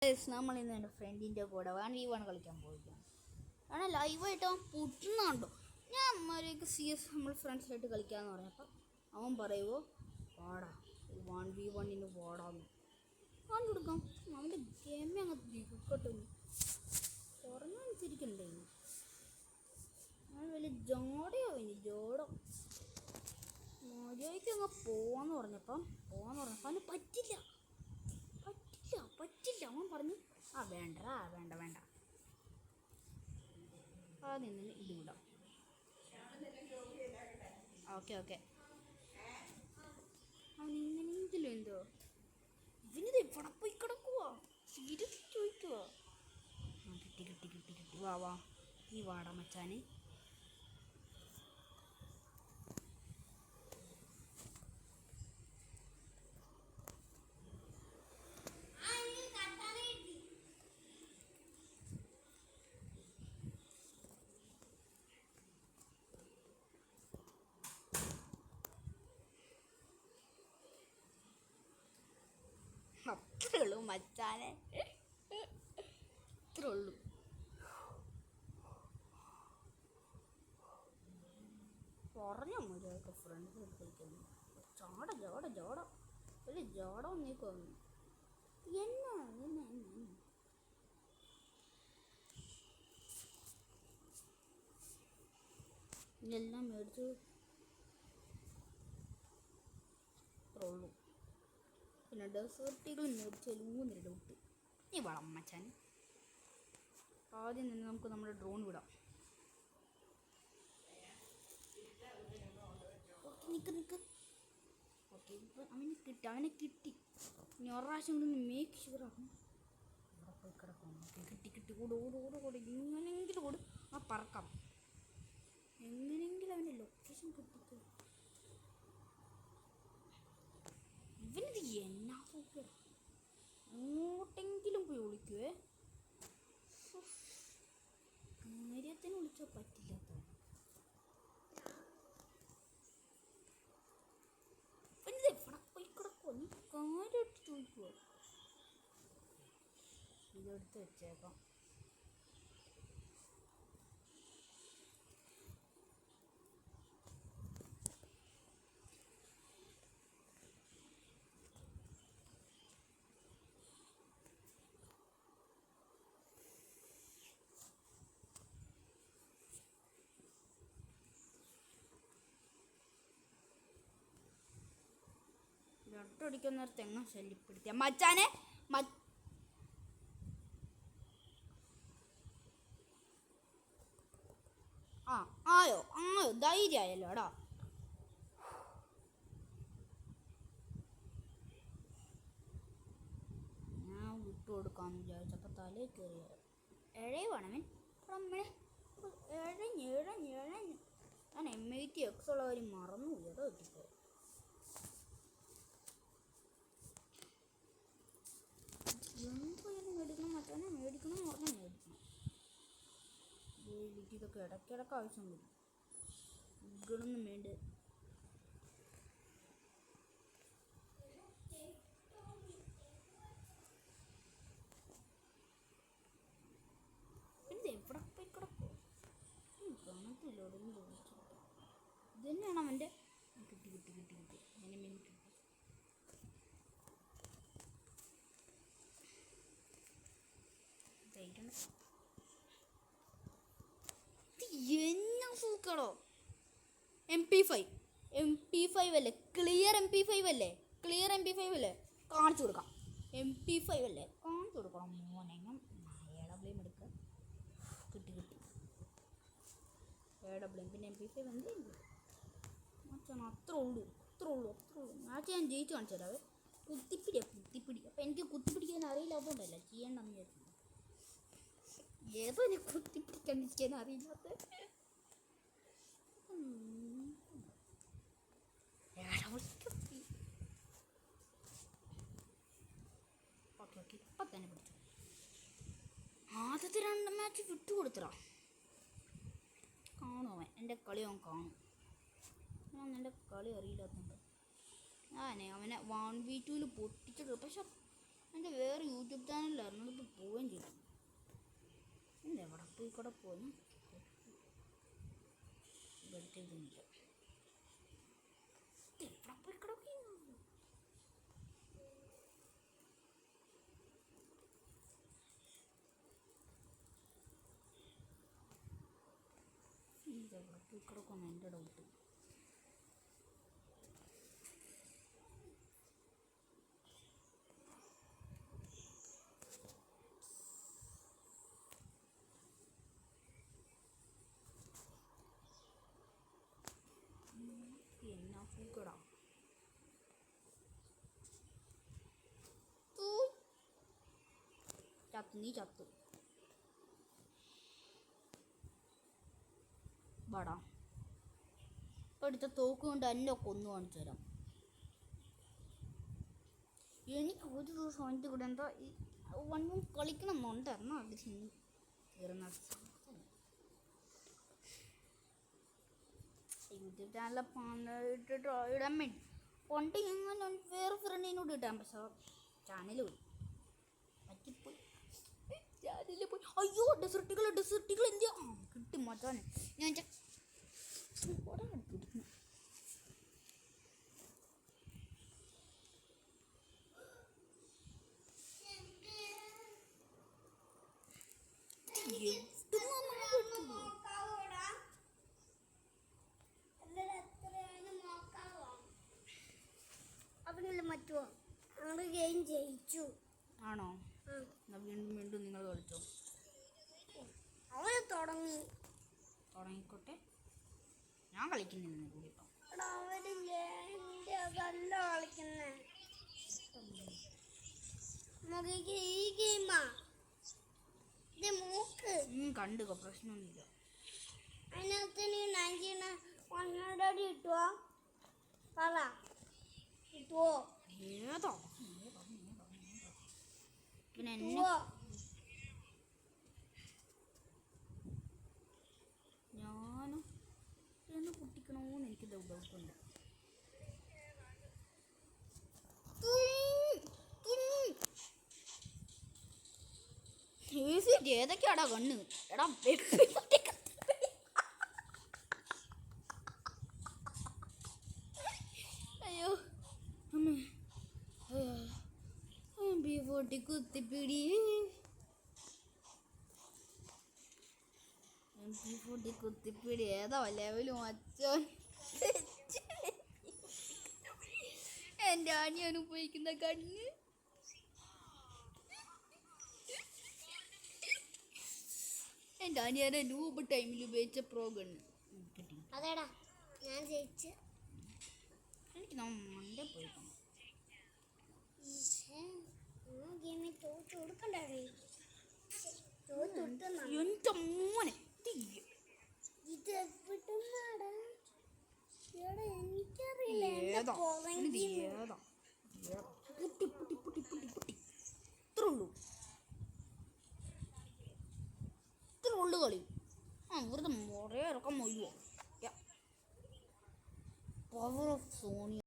നമ്മൾ ഇന്ന് എൻ്റെ ഫ്രണ്ടിൻ്റെ കൂടെ 1v1 കളിക്കാൻ പോവുകയാണ്. കാരണം ലൈവായിട്ട് അവൻ പൊട്ടുന്നുണ്ടോ. ഞാൻ അമ്മമാരേക്ക് CS നമ്മൾ ഫ്രണ്ട്സായിട്ട് കളിക്കാമെന്ന് പറഞ്ഞപ്പോൾ അവൻ പറയുമോ പാടാ 1v1 പാടാന്ന് അവൻ കൊടുക്കാം. അവൻ്റെ ഗെയിമേ അങ്ങ് ദിക്കട്ടെ പറഞ്ഞനുസരിക്കണ്ടേ. അവൻ വലിയ ജോടയോ ജോടോ മര്യാദയ്ക്ക് അങ്ങ് പോവാന്ന് പറഞ്ഞപ്പം അവന് പറ്റില്ല. അവൻ പറഞ്ഞു വേണ്ട നിന്ന് ഇത് വിടാം. ഓക്കെ അവൻ ഇങ്ങനെയെങ്കിലും എന്തോ ഇവനിത് എവിടെ പോയി കിടക്കുവാ സീരിയസ് ചോദിക്കുവാ. കിട്ടി വാ നീ വാടാ മച്ചാനെ. അത്രേ ഉള്ളൂ മച്ചാനെ, അത്രേ ഉള്ളൂ. പറഞ്ഞ മര്യാദക്ക് ഫ്രണ്ട്സ് കളിക്കുന്നു. ജോട ഒരു ജോട ഒന്നേക്കൊന്നു എന്നാ എല്ലാം മേടിച്ചു അത്രേ ഉള്ളൂ. പിന്നെ ഡെസേർട്ടുകൾ മേടിച്ചാൽ 3 ഡൗട്ട്. നീ വളം മച്ചാൻ. ആദ്യം തന്നെ നമുക്ക് നമ്മുടെ ഡ്രോൺ വിടാം. നിക്ക് ഓക്കെ അവനെ കിട്ടി. ഇനി ഒരു പ്രാവശ്യം കൊണ്ട് മേക്ക് ഷുവർ ആകും. അവിടെ പോയി കിടക്കും. കിട്ടി ഓട് എങ്ങനെയെങ്കിലും ഓട്. പറക്കാം എങ്ങനെയെങ്കിലും അവൻ്റെ ലൊക്കേഷൻ കിട്ടിക്കും. ഇവനിത് എന്നാ അങ്ങോട്ടെങ്കിലും പോയി വിളിക്കുവേ. കാര്യത്തിന് വിളിച്ചാൽ പറ്റില്ലാത്ത ഇവനിത് എവിടെ പോയി കിടക്കുവോ. നീ കാര്യമായിട്ട് ചോദിക്കുവോ. ഇതെടുത്ത് വെച്ചേക്കാം. ഒട്ടടിക്കുന്ന നേരത്തെ എങ്ങനെ ശല്യപ്പെടുത്തിയ മച്ചാനെ. ആയോ ധൈര്യമായല്ലോ എടാ. ഞാൻ വിട്ടു കൊടുക്കാന്ന് വിചാരിച്ചപ്പോൾ തലയിൽ കയറിയ എഴയുവാണവൻ. എഴഞ്ഞ് ഞാൻ M80X ഉള്ള കാര്യം മറന്നു കേട്ടോ. കിട്ടിപ്പോ എന്തായാലും മേടിക്കണം മച്ചാനെ. മേടിക്കണം എന്ന് പറഞ്ഞാൽ മേടിക്കണം. ഇതൊക്കെ ഇടയ്ക്കിടയ്ക്ക് ആവശ്യം വരും. ഇതൊന്നും വേണ്ട. ഇത് എവിടെ പോയി കിടക്കോ കാണത്തില്ല. ഇത് തന്നെയാണ് അവൻ്റെ. കിട്ടി അങ്ങനെ മിനിറ്റ് എന്നാ സൂക്കടോ. MP5 അല്ലേ. ക്ലിയർ MP5 അല്ലേ. കാണിച്ചു കൊടുക്കാം. MP5 അല്ലേ കാണിച്ചു കൊടുക്കണം മോനെ. AWM എടുക്കുക. കിട്ടി AWM പിന്നെ MP5 എന്തെങ്കിലും മച്ചാണ്. അത്രേ ഉള്ളൂ. മാച്ച് ഞാൻ ജയിച്ചു കാണിച്ചു തരാവേ. കുത്തിപ്പിടി. അപ്പം എനിക്ക് കുത്തിപ്പിടിക്കാൻ അറിയില്ലാത്തതുകൊണ്ടല്ല ചെയ്യേണ്ടെന്ന് വിചാരിച്ചു. ഏതോ ഞാൻ കുത്തിപ്പിടിക്കാൻ അറിയില്ലാത്ത ഓക്കെ ഇപ്പം തന്നെ പിടിച്ചു. ആദ്യത്തെ 2 മാച്ച് വിട്ടുകൊടുത്തടാ. കാണും അവൻ എൻ്റെ കളി. അവൻ കാണും. ഞാൻ എൻ്റെ കളി അറിയില്ലാത്തതുകൊണ്ട് ഞാൻ അവനെ 1v2 പൊട്ടിച്ചിട്ട്. പക്ഷെ എൻ്റെ വേറെ യൂട്യൂബ് ചാനലിലായിരുന്നു. അത് കൂടെ പോയി ഇവിടുത്തേക്കുന്നില്ല. എവിടെ പോയി കിടക്കുന്നു? ഇതെവിടെ പോയി കിടക്കുന്നു എൻ്റെ ഡൗട്ട്. എന്നാ പൂക്കടാ ചത്തു, നീ ചത്തു. വാടാ, ഇപ്പം എടുത്ത തോക്ക് കൊണ്ട് എന്നെ കൊന്നു കാണിച്ചു തരാം. എനിക്ക് ഒരു ദിവസം അതിൻ്റെ കൂടെ എന്താ വണ്ണും കളിക്കണം എന്നുണ്ട്. എന്നാൽ അത് കയറുന്ന യൂട്യൂബ് ചാനലിൽ ഇടാൻ വേണ്ടി പണ്ട് ഞാൻ വേറെ ഫ്രണ്ടിനോട് ഇട്ടാൻ, പക്ഷേ ചാനൽ പോയി പറ്റിപ്പോയി. ചാനലിൽ പോയി. അയ്യോ, ഡെസർട്ടുകൾ എന്ത് കിട്ടി മച്ചാൻ. ഞാൻ പറ്റുമോ? ഞങ്ങൾ ഗെയിം ജയിച്ചു. ആണോ? വീണ്ടും വീണ്ടും നിങ്ങൾ കളിച്ചോ? അവര് തുടങ്ങിക്കോട്ടെ, ഞാൻ കളിക്കുന്നില്ല കൂടി. ഇപ്പം അവരല്ല കളിക്കുന്നേ. നമുക്ക് ഈ ഗെയിമാ ഇത് മൂക്ക് കണ്ടുകോ, പ്രശ്നമൊന്നുമില്ല. അതിനകത്ത് നീ 100 കിട്ടുവോ? പറ, കിട്ടുവോ? ഏതോ പിന്നെ ഞാനും എന്നെ കുട്ടിക്കണോന്ന് എനിക്ക് ഡൗട്ടുണ്ട്. ഏതൊക്കെയാടാ കണ്ണ്? എടാ അയ്യോ അമ്മേ, MP40 കുത്തിപ്പിടി. MP40 കുത്തിപ്പിടി ഏതോ ലെവല് മച്ചോൻ. എൻ്റെ ആനിയാണ് ഉപയോഗിക്കുന്ന കണ്ണ്. എൻ്റെ ആനിയാണ് നൂബ് ടൈമിൽ ഉപയോഗിച്ച പ്രോ കണ്ണ്. അതേടാ ഞാൻ ജയിച്ച്. എനിക്ക് മണ്ടേ പോയിക്കണം. ഗെയിമിൽ തോറ്റ് കൊടുക്കണ്ടേ? എൻ്റെ മോനെ ഇത് എവിടുന്നാടാ? എനിക്കറിയില്ല. ഇത്ര ഉള്ളു കളി. വെറുതെ മുറേ ഇറക്കാൻ മൊയ്യോ. Power of Sony.